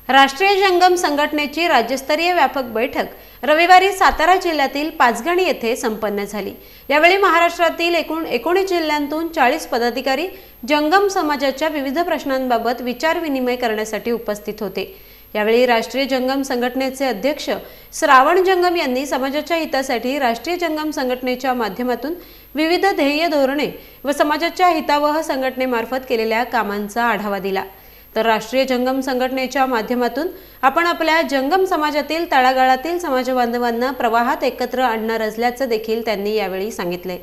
राष्ट्रीय जंगम संघटनेची राज्यस्तरीय व्यापक बैठक रविवारी सातारा जिल्ह्यातील पाचगणी येथे संपन्न झाली। यावेळी महाराष्ट्रातील एकूण 19 जिल्ह्यांतून 40 पदाधिकारी जंगम समाजाच्या विविध प्रश्नांबाबत विचार विनिमय करण्यासाठी उपस्थित होते। यावेळी राष्ट्रीय जंगम संघटनेचे अध्यक्ष श्रावण जंगम यांनी समाजाच्या हितासाठी राष्ट्रीय जंगम संघटनेच्या माध्यमातून विविध ध्येय धोरणे व समाजाच्या हितावह संघटनेमार्फत केलेल्या कामांचा आढावा दिला। तर राष्ट्रीय जंगम संघटनेच्या माध्यमातून आपण आपल्या जंगम समाजातील तळागाळातील समाज बांधवांना प्रवाहात एकत्र आणणार असल्याचं देखील त्यांनी यावेळी सांगितले।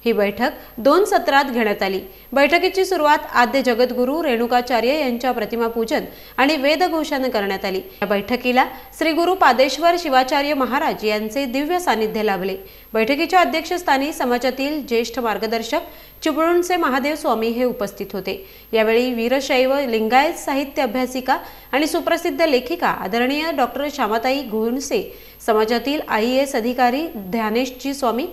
ही बैठक 2 सत्रात घेण्यात आली। बैठकीची सुरुवात आद्य जगद्गुरू रेणुकाचार्य यांच्या प्रतिमा पूजन आणि वेदघोषाने करण्यात आली। या बैठकीला श्री गुरु पादेश्वर शिवाचार्य महाराज यांचे दिव्य सानिध्य लाभले। बैठकीच्या अध्यक्षस्थानी समाजातील ज्येष्ठ मार्गदर्शक चिपळूणचे महादेव स्वामी हे उपस्थित होते। यावेळी वीरशैव लिंगायत साहित्य अभ्यासिका आणि सुप्रसिद्ध लेखिका आदरणीय डॉक्टर श्यामाताई घोणसे, समाजातील IAS अधिकारी ध्यानेशजी स्वामी,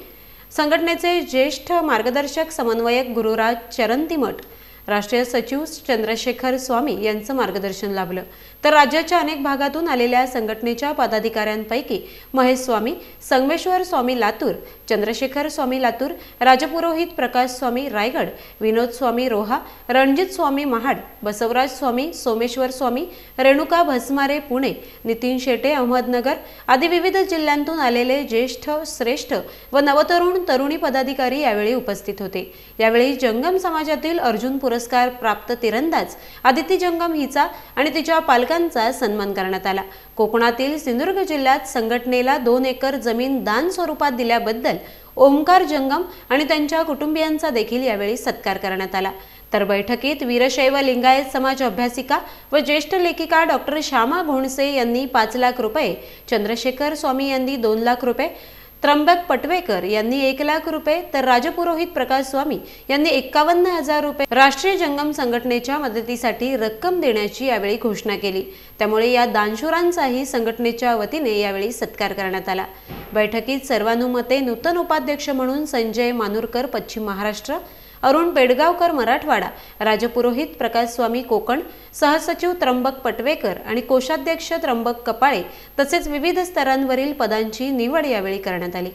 संघटनेचे ज्येष्ठ मार्गदर्शक समन्वयक गुरुराज चरणतिमठ, राष्ट्रीय सचिव चंद्रशेखर स्वामी यांचं मार्गदर्शन लाभलं। तर राज्याच्या अनेक भागातून आलेल्या संघटनेच्या पदाधिकाऱ्यांपैकी महेश स्वामी, संगमेश्वर स्वामी लातूर, चंद्रशेखर स्वामी लातूर, राजपुरोहित प्रकाश स्वामी रायगड, विनोद स्वामी रोहा, रणजित स्वामी महाड, बसवराज स्वामी सोमेश्वर स्वामी, रेणुका भस्मारे पुणे, नितीन शेटे अहमदनगर आदी विविध जिल्ह्यांतून आलेले ज्येष्ठ, श्रेष्ठ व नवतरुण तरुणी पदाधिकारी यावेळी उपस्थित होते। यावेळी जंगम समाजातील अर्जुन पुरस्कार प्राप्त तिरंदाज आदिती जंगम हिचा आणि तिच्या पालकांचा सन्मान करण्यात आला। कोकणातील सिंधुदुर्ग जिल्ह्यात संघटनेला 2 एकर जमीन दान स्वरूपात दिल्याबद्दल ओमकार जंगम आणि त्यांच्या कुटुंबियांचा देखील यावेळी सत्कार करण्यात आला। तर बैठकीत वीरशैव लिंगायत समाज अभ्यासिका व ज्येष्ठ लेखिका डॉक्टर श्यामा घोणसे यांनी 5 लाख रुपये, चंद्रशेखर स्वामी यांनी 2 लाख रुपये, त्र्यंबक पटवेकर यांनी 1 लाख रुपये, तर राजपुरोहित प्रकाश स्वामी यांनी 51,000 रुपये राष्ट्रीय जंगम संघटनेच्या मदतीसाठी रक्कम देण्याची यावेळी घोषणा केली। त्यामुळे या दानशूरांचाही संघटनेच्या वतीने यावेळी सत्कार करण्यात आला। बैठकीत सर्वानुमते नूतन उपाध्यक्ष म्हणून संजय मानूरकर पश्चिम महाराष्ट्र, अरुण पेडगावकर मराठवाडा, राजपुरोहित प्रकाश स्वामी कोकण, सहसचिव त्र्यंबक पटवेकर आणि कोषाध्यक्ष त्र्यंबक कपाळे तसेच विविध स्तरांवरील पदांची निवड यावेळी करण्यात आली।